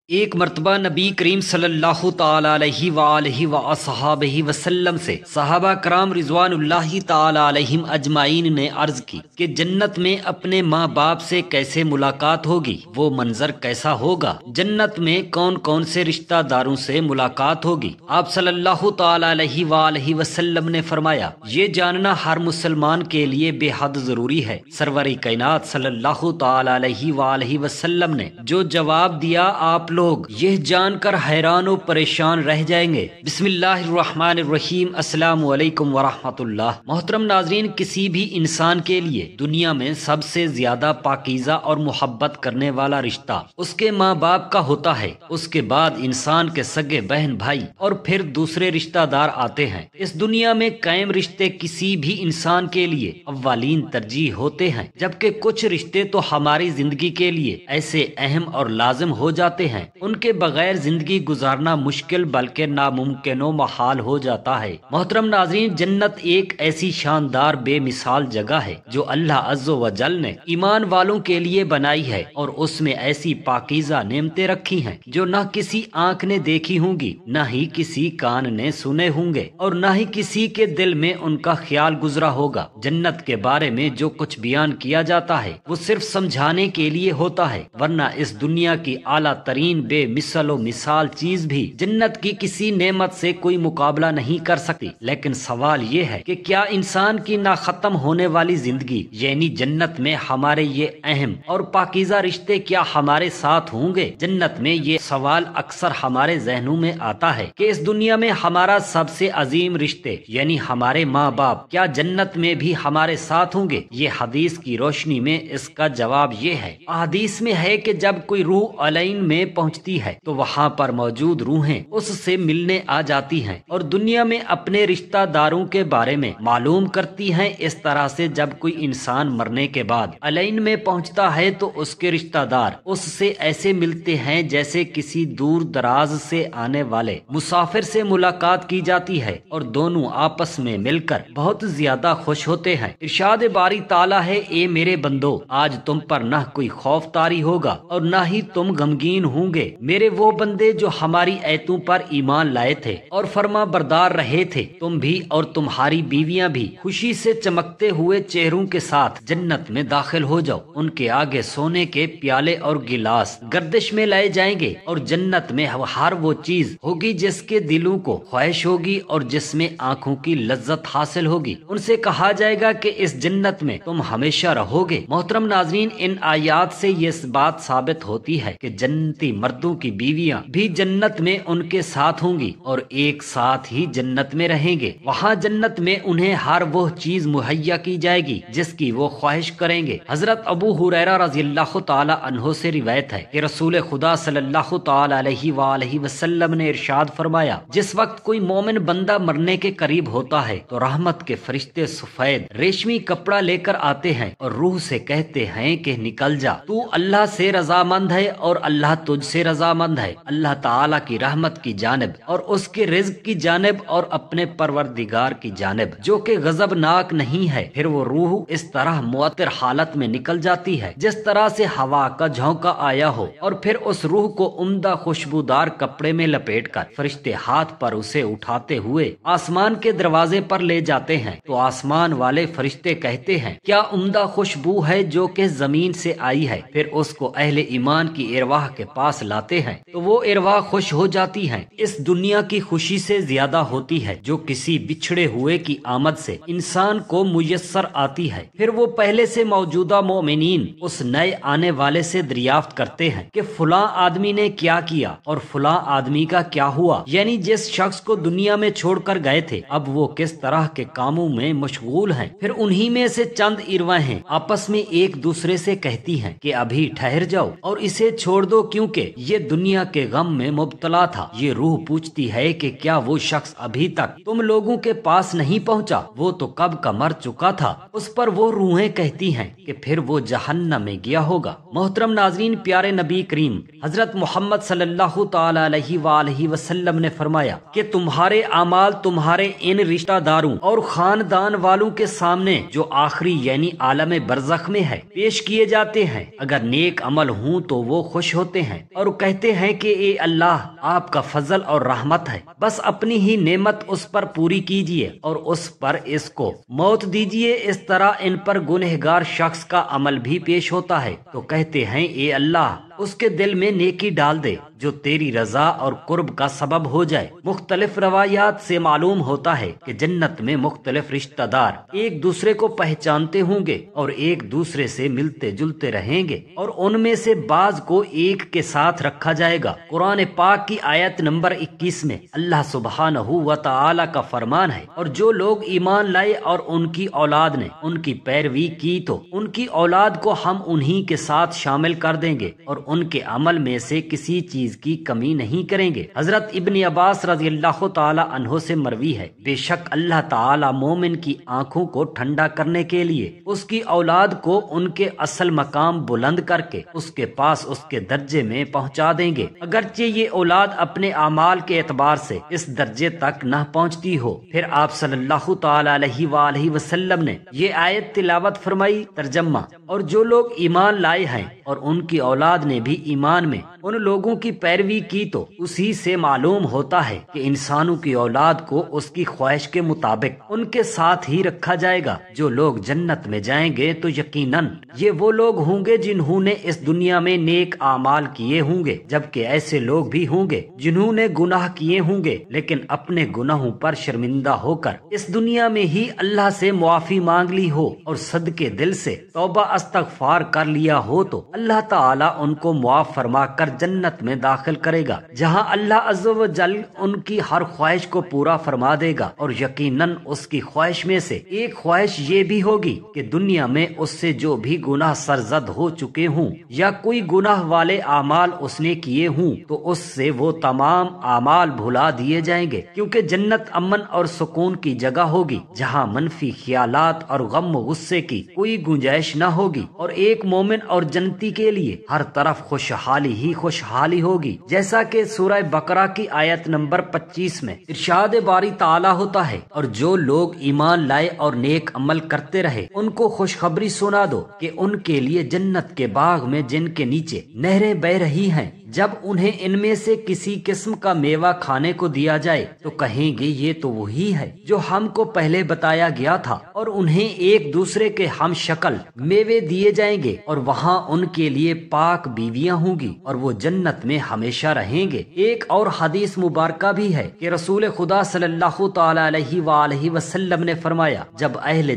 ایک مرتبہ نبی کریم صلی اللہ تعالی علیہ وآلہ وصحابہ وسلم سے صحابہ کرام رضوان اللہ تعالی علیہم اجمعین نے عرض کی کہ جنت میں اپنے ماں باپ سے کیسے ملاقات ہوگی، وہ منظر کیسا ہوگا، جنت میں کون کون سے رشتہ داروں سے ملاقات ہوگی۔ آپ صلی اللہ تعالی علیہ وآلہ وسلم نے فرمایا، یہ جاننا ہر مسلمان کے لیے بے حد ضروری ہے۔ سرور کائنات صلی اللہ تعالی علیہ وآلہ وسلم نے جو جواب دیا، آپ لوگ یہ جان کر حیران و پریشان رہ جائیں گے۔ بسم اللہ الرحمن الرحیم۔ السلام علیکم ورحمۃ اللہ۔ محترم ناظرین، کسی بھی انسان کے لیے دنیا میں سب سے زیادہ پاکیزہ اور محبت کرنے والا رشتہ اس کے ماں باپ کا ہوتا ہے۔ اس کے بعد انسان کے سگے بہن بھائی اور پھر دوسرے رشتہ دار آتے ہیں۔ اس دنیا میں قائم رشتے کسی بھی انسان کے لیے اولین ترجیح ہوتے ہیں، جبکہ کچھ رشتے تو ہماری زندگی کے لیے ایسے اہم اور لازم ہو جاتے ہیں، ان کے بغیر زندگی گزارنا مشکل بلکہ ناممکن و محال ہو جاتا ہے۔ محترم ناظرین، جنت ایک ایسی شاندار بے مثال جگہ ہے جو اللہ عز و جل نے ایمان والوں کے لیے بنائی ہے، اور اس میں ایسی پاکیزہ نعمتیں رکھی ہیں جو نہ کسی آنکھ نے دیکھی ہوں گی، نہ ہی کسی کان نے سنے ہوں گے، اور نہ ہی کسی کے دل میں ان کا خیال گزرا ہوگا۔ جنت کے بارے میں جو کچھ بیان کیا جاتا ہے وہ صرف سمجھانے کے لیے ہوتا ہے، ورنہ اس دنیا کی اعلیٰ ترین بے مثل و مثال چیز بھی جنت کی کسی نعمت سے کوئی مقابلہ نہیں کر سکتی۔ لیکن سوال یہ ہے کہ کیا انسان کی نہ ختم ہونے والی زندگی یعنی جنت میں ہمارے یہ اہم اور پاکیزہ رشتے کیا ہمارے ساتھ ہوں گے؟ جنت میں یہ سوال اکثر ہمارے ذہنوں میں آتا ہے کہ اس دنیا میں ہمارا سب سے عظیم رشتے یعنی ہمارے ماں باپ کیا جنت میں بھی ہمارے ساتھ ہوں گے؟ یہ حدیث کی روشنی میں اس کا جواب یہ ہے۔ حدیث میں ہے کہ جب کوئی روح علین میں پہنچتی ہے تو وہاں پر موجود روحیں اس سے ملنے آ جاتی ہیں اور دنیا میں اپنے رشتہ داروں کے بارے میں معلوم کرتی ہیں۔ اس طرح سے جب کوئی انسان مرنے کے بعد علین میں پہنچتا ہے تو اس کے رشتہ دار اس سے ایسے ملتے ہیں جیسے کسی دور دراز سے آنے والے مسافر سے ملاقات کی جاتی ہے، اور دونوں آپس میں مل کر بہت زیادہ خوش ہوتے ہیں۔ ارشاد باری تعالیٰ ہے، اے میرے بندو، آج تم پر نہ کوئی خوف طاری ہوگا اور نہ ہی تم غمگین ہوں گے، میرے وہ بندے جو ہماری ایتوں پر ایمان لائے تھے اور فرما بردار رہے تھے۔ تم بھی اور تمہاری بیویاں بھی خوشی سے چمکتے ہوئے چہروں کے ساتھ جنت میں داخل ہو جاؤ۔ ان کے آگے سونے کے پیالے اور گلاس گردش میں لائے جائیں گے، اور جنت میں ہر وہ چیز ہوگی جس کے دلوں کو خواہش ہوگی اور جس میں آنکھوں کی لذت حاصل ہوگی۔ ان سے کہا جائے گا کہ اس جنت میں تم ہمیشہ رہو گے۔ محترم ناظرین، ان آیات سے یہ بات ثابت ہوتی ہے کہ جنتی مردوں کی بیویاں بھی جنت میں ان کے ساتھ ہوں گی اور ایک ساتھ ہی جنت میں رہیں گے۔ وہاں جنت میں انہیں ہر وہ چیز مہیا کی جائے گی جس کی وہ خواہش کریں گے۔ حضرت ابو ہریرہ رضی اللہ تعالی عنہ سے روایت ہے کہ رسول خدا صلی اللہ تعالی علیہ وآلہ وسلم نے ارشاد فرمایا، جس وقت کوئی مومن بندہ مرنے کے قریب ہوتا ہے تو رحمت کے فرشتے سفید ریشمی کپڑا لے کر آتے ہیں اور روح سے کہتے ہیں کہ نکل جا، تو اللہ سے رضامند ہے اور اللہ تجھ سے رضامند ہے، اللہ تعالیٰ کی رحمت کی جانب اور اس کے رزق کی جانب اور اپنے پروردگار کی جانب جو کہ غضبناک نہیں ہے۔ پھر وہ روح اس طرح معطر حالت میں نکل جاتی ہے جس طرح سے ہوا کا جھونکا آیا ہو، اور پھر اس روح کو عمدہ خوشبودار کپڑے میں لپیٹ کر فرشتے ہاتھ پر اسے اٹھاتے ہوئے آسمان کے دروازے پر لے جاتے ہیں۔ تو آسمان والے فرشتے کہتے ہیں، کیا عمدہ خوشبو ہے جو کہ زمین سے آئی ہے؟ پھر اس کو اہل ایمان کی ارواح کے پاس لاتے ہیں تو وہ ارواح خوش ہو جاتی ہیں۔ اس دنیا کی خوشی سے زیادہ ہوتی ہے جو کسی بچھڑے ہوئے کی آمد سے انسان کو میسر آتی ہے۔ پھر وہ پہلے سے موجودہ مومنین اس نئے آنے والے سے دریافت کرتے ہیں کہ فلاں آدمی نے کیا کیا اور فلاں آدمی کا کیا ہوا، یعنی جس شخص کو دنیا میں چھوڑ کر گئے تھے اب وہ کس طرح کے کاموں میں مشغول ہیں۔ پھر انہی میں سے چند ارواحیں آپس میں ایک دوسرے سے کہتی ہیں کہ ابھی ٹھہر جاؤ اور اسے چھوڑ دو کیونکہ یہ دنیا کے غم میں مبتلا تھا۔ یہ روح پوچھتی ہے کہ کیا وہ شخص ابھی تک تم لوگوں کے پاس نہیں پہنچا؟ وہ تو کب کا مر چکا تھا۔ اس پر وہ روحیں کہتی ہیں کہ پھر وہ جہنم میں گیا ہوگا۔ محترم ناظرین، پیارے نبی کریم حضرت محمد صلی اللہ تعالی علیہ وآلہ وسلم نے فرمایا کہ تمہارے اعمال تمہارے ان رشتہ داروں اور خاندان والوں کے سامنے جو آخری یعنی عالم برزخ میں ہے پیش کیے جاتے ہیں۔ اگر نیک عمل ہوں تو وہ خوش ہوتے ہیں اور کہتے ہیں کہ اے اللہ آپ کا فضل اور رحمت ہے، بس اپنی ہی نعمت اس پر پوری کیجیے اور اس پر اس کو موت دیجیے۔ اس طرح ان پر گنہگار شخص کا عمل بھی پیش ہوتا ہے تو کہتے ہیں اے اللہ اس کے دل میں نیکی ڈال دے جو تیری رضا اور قرب کا سبب ہو جائے۔ مختلف روایات سے معلوم ہوتا ہے کہ جنت میں مختلف رشتہ دار ایک دوسرے کو پہچانتے ہوں گے اور ایک دوسرے سے ملتے جلتے رہیں گے، اور ان میں سے بعض کو ایک کے ساتھ رکھا جائے گا۔ قرآن پاک کی آیت نمبر 21 میں اللہ سبحانہ و تعالی کا فرمان ہے، اور جو لوگ ایمان لائے اور ان کی اولاد نے ان کی پیروی کی تو ان کی اولاد کو ہم انہی کے ساتھ شامل کر دیں گے اور ان کے عمل میں سے کسی چیز کی کمی نہیں کریں گے۔ حضرت ابن عباس رضی اللہ تعالی عنہ سے مروی ہے، بے شک اللہ تعالی مومن کی آنکھوں کو ٹھنڈا کرنے کے لیے اس کی اولاد کو ان کے اصل مقام بلند کر کے اس کے پاس اس کے درجے میں پہنچا دیں گے، اگرچہ یہ اولاد اپنے اعمال کے اعتبار سے اس درجے تک نہ پہنچتی ہو۔ پھر آپ صلی اللہ تعالی علیہ وآلہ وسلم نے یہ آیت تلاوت فرمائی۔ ترجمہ: اور جو لوگ ایمان لائے ہیں اور ان کی اولاد نے بھی ایمان میں ان لوگوں کی پیروی کی تو اسی سے معلوم ہوتا ہے کہ انسانوں کی اولاد کو اس کی خواہش کے مطابق ان کے ساتھ ہی رکھا جائے گا۔ جو لوگ جنت میں جائیں گے تو یقیناً یہ وہ لوگ ہوں گے جنہوں نے اس دنیا میں نیک اعمال کیے ہوں گے، جبکہ ایسے لوگ بھی ہوں گے جنہوں نے گناہ کیے ہوں گے لیکن اپنے گناہوں پر شرمندہ ہو کر اس دنیا میں ہی اللہ سے معافی مانگ لی ہو اور صدقے دل سے توبہ استغفار کر لیا ہو تو اللہ تعالیٰ ان کو معاف فرما کر جنت میں داخل کرے گا، جہاں اللہ عز و جل ان کی ہر خواہش کو پورا فرما دے گا۔ اور یقیناً اس کی خواہش میں سے ایک خواہش یہ بھی ہوگی کہ دنیا میں اس سے جو بھی گناہ سرزد ہو چکے ہوں یا کوئی گناہ والے اعمال اس نے کیے ہوں تو اس سے وہ تمام اعمال بھلا دیے جائیں گے، کیونکہ جنت امن اور سکون کی جگہ ہوگی جہاں منفی خیالات اور غم و غصے کی کوئی گنجائش نہ ہوگی، اور ایک مومن اور جنتی کے لیے ہر طرف خوشحالی ہی خوشحالی ہوگی، جیسا کہ سورہ بقرہ کی آیت نمبر 25 میں ارشاد باری تعالیٰ ہوتا ہے، اور جو لوگ ایمان لائے اور نیک عمل کرتے رہے ان کو خوشخبری سنا دو کہ ان کے لیے جنت کے باغ میں جن کے نیچے نہریں بہ رہی ہیں، جب انہیں ان میں سے کسی قسم کا میوہ کھانے کو دیا جائے تو کہیں گے یہ تو وہی ہے جو ہم کو پہلے بتایا گیا تھا، اور انہیں ایک دوسرے کے ہم شکل میوے دیے جائیں گے، اور وہاں ان کے لیے پاک بیویاں ہوں گی اور وہ جنت میں ہمیشہ رہیں گے۔ ایک اور حدیث مبارکہ بھی ہے کہ رسول خدا صلی اللہ تعالی علیہ وآلہ وسلم نے فرمایا، جب اہل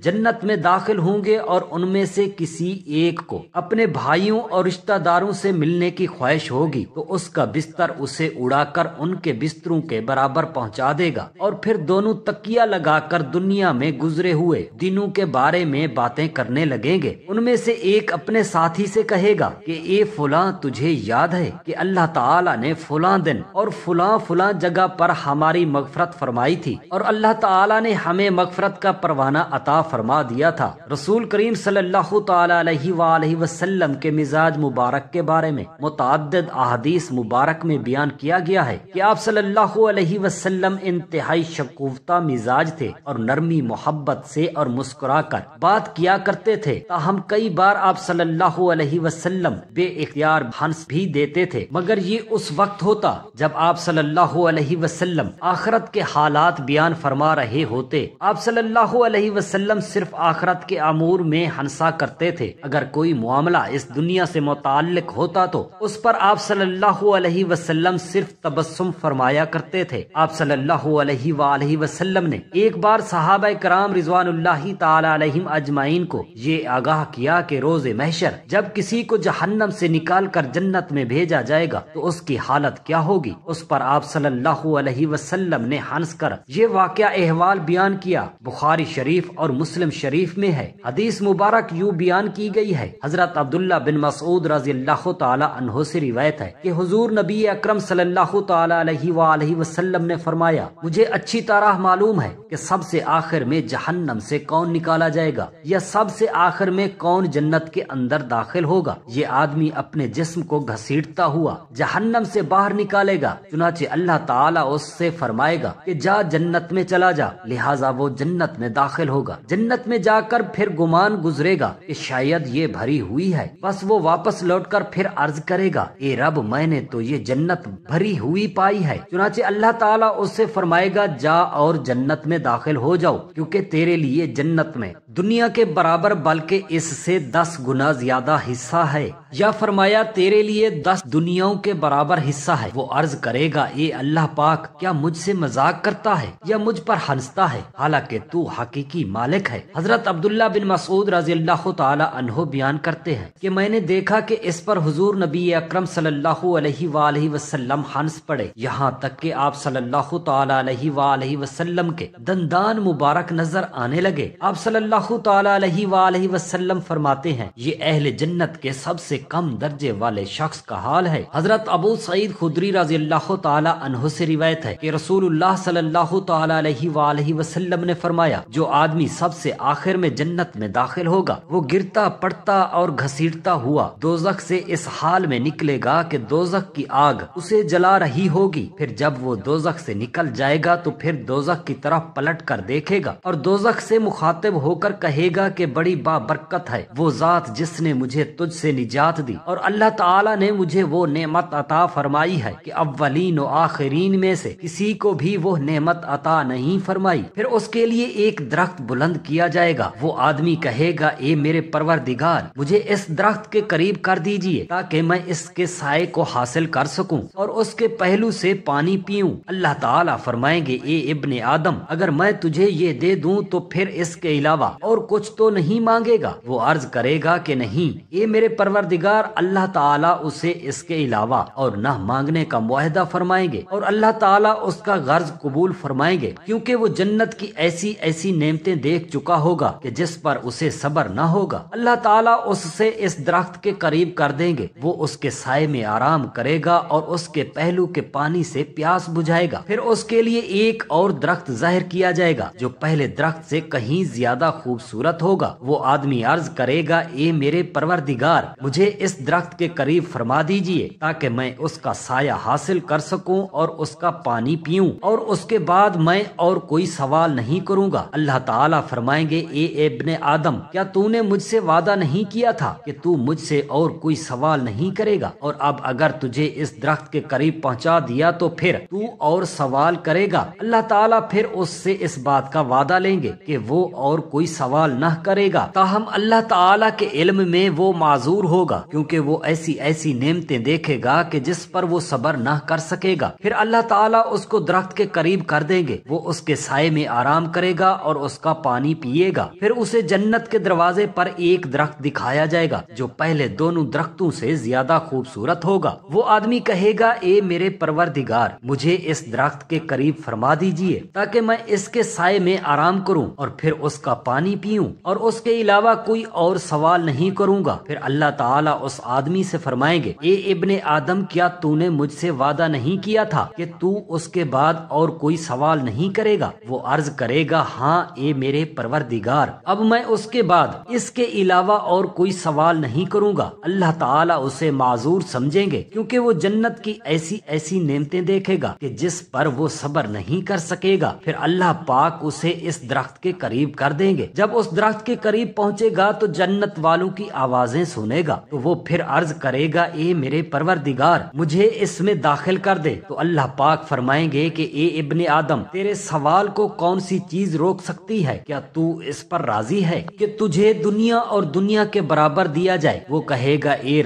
جنت میں داخل ہوں گے اور ان میں سے کسی ایک کو اپنے بھائیوں اور رشتہ داروں سے ملنے کی خواہش ہوگی تو اس کا بستر اسے اڑا کر ان کے بستروں کے برابر پہنچا دے گا، اور پھر دونوں تکیہ لگا کر دنیا میں گزرے ہوئے دنوں کے بارے میں باتیں کرنے لگیں گے۔ ان میں سے ایک اپنے ساتھی سے کہے گا کہ اے فلاں، تجھے یاد ہے کہ اللہ تعالیٰ نے فلاں دن اور فلاں جگہ پر ہماری مغفرت فرمائی تھی اور اللہ تعالیٰ نے ہمیں مغفرت کا پروانہ عطا فرما دیا تھا۔ رسول کریم صلی اللہ تعالی علیہ وآلہ وسلم کے مزاج مبارک کے بارے میں متعدد احادیث مبارک میں بیان کیا گیا ہے کہ آپ صلی اللہ علیہ وسلم انتہائی شگفتہ مزاج تھے اور نرمی محبت سے اور مسکرا کر بات کیا کرتے تھے، تاہم کئی بار آپ صلی اللہ علیہ وسلم بے اختیار ہنس بھی دیتے تھے، مگر یہ اس وقت ہوتا جب آپ صلی اللہ علیہ وسلم آخرت کے حالات بیان فرما رہے ہوتے۔ آپ صلی اللہ علیہ وسلم صرف آخرت کے امور میں ہنسا کرتے تھے، اگر کوئی معاملہ اس دنیا سے متعلق ہوتا تو اس پر آپ صلی اللہ علیہ وسلم صرف تبسم فرمایا کرتے تھے۔ آپ صلی اللہ علیہ وآلہ وسلم نے ایک بار صحابہ کرام رضوان اللہ تعالی علیہم اجمعین کو یہ آگاہ کیا کہ روز محشر جب کسی کو جہنم سے نکال کر جنت میں بھیجا جائے گا تو اس کی حالت کیا ہوگی۔ اس پر آپ صلی اللہ علیہ وسلم نے ہنس کر یہ واقعہ احوال بیان کیا۔ بخاری شریف اور مسلم شریف میں ہے۔ حدیث مبارک یوں بیان کی گئی ہے، حضرت عبداللہ بن مسعود رضی اللہ تعالی عنہ سے روایت ہے کہ حضور نبی اکرم صلی اللہ تعالی علیہ وآلہ وسلم نے فرمایا، مجھے اچھی طرح معلوم ہے کہ سب سے آخر میں جہنم سے کون نکالا جائے گا یا سب سے آخر میں کون جنت کے اندر داخل ہوگا۔ یہ آدمی اپنے جسم کو گھسیٹتا ہوا جہنم سے باہر نکالے گا، چنانچہ اللہ تعالیٰ اس سے فرمائے گا کہ جا جنت میں چلا جا، لہٰذا وہ جنت میں داخل ہوگا۔ جنت میں جا کر پھر گمان گزرے گا کہ شاید یہ بھری ہوئی ہے، بس وہ واپس لوٹ کر پھر عرض کرے گا اے رب میں نے تو یہ جنت بھری ہوئی پائی ہے۔ چنانچہ اللہ تعالیٰ اس سے فرمائے گا جا اور جنت میں داخل ہو جاؤ، کیونکہ تیرے لیے جنت میں دنیا کے برابر بلکہ اس سے 10 گنا زیادہ حصہ ہے، یا فرمایا تیرے لیے 10 دنیاؤں کے برابر حصہ ہے۔ وہ عرض کرے گا اے اللہ پاک کیا مجھ سے مذاق کرتا ہے یا مجھ پر ہنستا ہے، حالانکہ تو حقیقی مالک ہے۔ حضرت عبداللہ بن مسعود رضی اللہ تعالی عنہ بیان کرتے ہیں کہ میں نے دیکھا کہ اس پر حضور نبی اکرم صلی اللہ علیہ وآلہ وسلم ہنس پڑے، یہاں تک کہ آپ صلی اللہ تعالی علیہ وآلہ وسلم کے دندان مبارک نظر آنے لگے۔ آپ صلی اللہ تعالی علیہ وآلہ وسلم فرماتے ہیں یہ اہل جنت کے سب سے کم درجے والے شخص کا حال ہے۔ حضرت ابو سعید خدری رضی اللہ تعالی عنہ سے روایت ہے کہ رسول اللہ صلی اللہ تعالی علیہ وآلہ وسلم نے فرمایا جو آدمی سب سے آخر میں جنت میں داخل ہوگا وہ گرتا پڑتا اور گھسیٹتا ہوا دوزخ سے اس حال میں نکلے گا کہ دوزخ کی آگ اسے جلا رہی ہوگی، پھر جب وہ دوزخ سے نکل جائے گا تو پھر دوزخ کی طرف پلٹ کر دیکھے گا اور دوزخ سے مخاطب ہو کر کہے گا کہ بڑی بابرکت ہے وہ ذات جس نے مجھے تجھ سے نجات دی، اور اللہ تعالی نے مجھے وہ نعمت عطا فرمائی ہے کہ اولین و آخرین میں سے کسی کو بھی وہ نعمت عطا نہیں فرمائی۔ پھر اس کے لیے ایک درخت بلند کیا جائے گا، وہ آدمی کہے گا اے میرے پروردگار مجھے اس درخت کے قریب کر دیجئے تاکہ میں اس کے سائے کو حاصل کر سکوں اور اس کے پہلو سے پانی پیوں۔ اللہ تعالیٰ فرمائیں گے اے ابن آدم اگر میں تجھے یہ دے دوں تو پھر اس کے علاوہ اور کچھ تو نہیں مانگے گا؟ وہ عرض کرے گا کہ نہیں اے میرے پروردگار۔ اللہ تعالیٰ اسے اس کے علاوہ اور نہ مانگنے کا معاہدہ فرمائیں گے اور اللہ تعالیٰ اس کا غرض قبول فرمائیں گے، کیونکہ وہ جنت کی ایسی ایسی نعمتیں دیکھ چکا ہوگا کہ جس پر اسے صبر نہ ہوگا۔ اللہ تعالیٰ اس سے اس درخت کے قریب کر دیں گے، وہ اس کے سائے میں آرام کرے گا اور اس کے پہلو کے پانی سے پیاس بجھائے گا۔ پھر اس کے لیے ایک اور درخت ظاہر کیا جائے گا جو پہلے درخت سے کہیں زیادہ خوبصورت ہوگا۔ وہ آدمی عرض کرے گا اے میرے پروردگار مجھے اس درخت کے قریب فرما دیجئے تاکہ میں اس کا سایہ حاصل کر سکوں اور اس کا پانی پیوں، اور اس کے بعد میں اور کوئی سوال نہیں کروں گا۔ اللہ تعالیٰ فرمائیں گے اے ابن آدم کیا تو نے مجھ سے وعدہ نہیں کیا تھا کہ تو مجھ سے اور کوئی سوال نہیں کرے گا؟ اور اب اگر تجھے اس درخت کے قریب پہنچا دیا تو پھر تو اور سوال کرے گا؟ اللہ تعالیٰ پھر اس سے اس بات کا وعدہ لیں گے کہ وہ اور کوئی سوال نہ کرے گا، تاہم اللہ تعالیٰ کے علم میں وہ معذور ہوگا کیونکہ وہ ایسی ایسی نعمتیں دیکھے گا کہ جس پر وہ صبر نہ کر سکے گا۔ پھر اللہ تعالیٰ اس کو درخت کے قریب کر دیں گے، وہ اس کے سائے میں آرام کرے گا اور اس کا پانی پیے گا۔ پھر اسے جنت کے دروازے پر ایک درخت دکھایا جائے گا جو پہلے دونوں درختوں سے زیادہ خوبصورت ہوگا۔ وہ آدمی کہے گا اے میرے پروردگار مجھے اس درخت کے قریب فرما دیجئے تاکہ میں اس کے سائے میں آرام کروں اور پھر اس کا پانی پیوں اور اس کے علاوہ کوئی اور سوال نہیں کروں گا۔ پھر اللہ تعالیٰ اس آدمی سے فرمائیں گے اے ابن آدم کیا تو نے مجھ سے وعدہ نہیں کیا تھا کہ تو اس کے بعد اور کوئی سوال نہیں کرے گا؟ وہ عرض کرے گا ہاں اے میرے پروردگار اب میں اس کے بعد اس کے علاوہ اور کوئی سوال نہیں کروں گا۔ اللہ تعالیٰ اسے معذور سمجھیں گے کیونکہ وہ جنت کی ایسی ایسی نعمتیں دیکھے گا کہ جس پر وہ صبر نہیں کر سکے گا۔ پھر اللہ پاک اسے اس درخت کے قریب کر دیں گے۔ جب اس درخت کے قریب پہنچے گا تو جنت والوں کی آوازیں سنے گا تو وہ پھر عرض کرے گا اے میرے پروردگار مجھے اس میں داخل کر دے۔ تو اللہ پاک فرمائیں گے کہ اے ابن آدم تیرے سوال کو کون سی چیز روک سکتی ہے؟ کیا تو اس پر راضی ہے کہ تجھے دنیا اور دنیا کے برابر دیا جائے؟ وہ کہے گا اے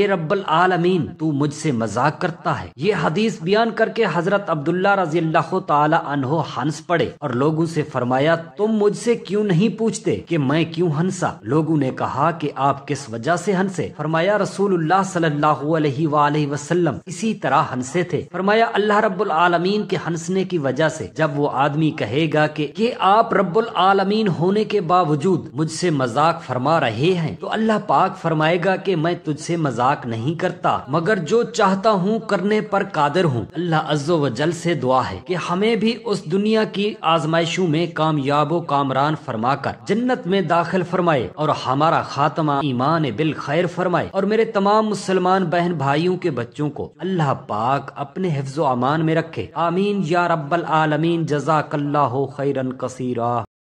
رب العالمین تو مجھ سے مذاق کرتا ہے۔ یہ حدیث بیان کر کے حضرت عبداللہ رضی اللہ تعالی عنہ ہنس پڑے اور لوگوں سے فرمایا تم مجھ سے کیوں نہیں پوچھتے کہ میں کیوں ہنسا؟ لوگوں نے کہا کہ آپ کس وجہ سے ہنسے؟ فرمایا رسول اللہ صلی اللہ علیہ وآلہ وسلم اسی طرح ہنسے تھے۔ فرمایا اللہ رب العالمین کے ہنسنے کی وجہ سے جب وہ آدمی کہے گا کہ آپ رب العالمین ہونے کے باوجود مجھ سے مذاق فرما رہے ہیں تو اللہ پاک فرمائے گا کہ میں تجھ سے مذاق نہیں کرتا مگر جو چاہتا ہوں کرنے پر قادر ہوں۔ اللہ عز و جل سے دعا ہے کہ ہمیں بھی اس دنیا کی آزمائشوں میں کامیاب و کامران فرما کر جنت میں داخل فرمائے اور ہمارا خاتمہ ایمان بالخیر فرمائے، اور میرے تمام مسلمان بہن بھائیوں کے بچوں کو اللہ پاک اپنے حفظ و امان میں رکھے۔ آمین یا رب العالمین۔ جزاک اللہ خیرا کثیرا۔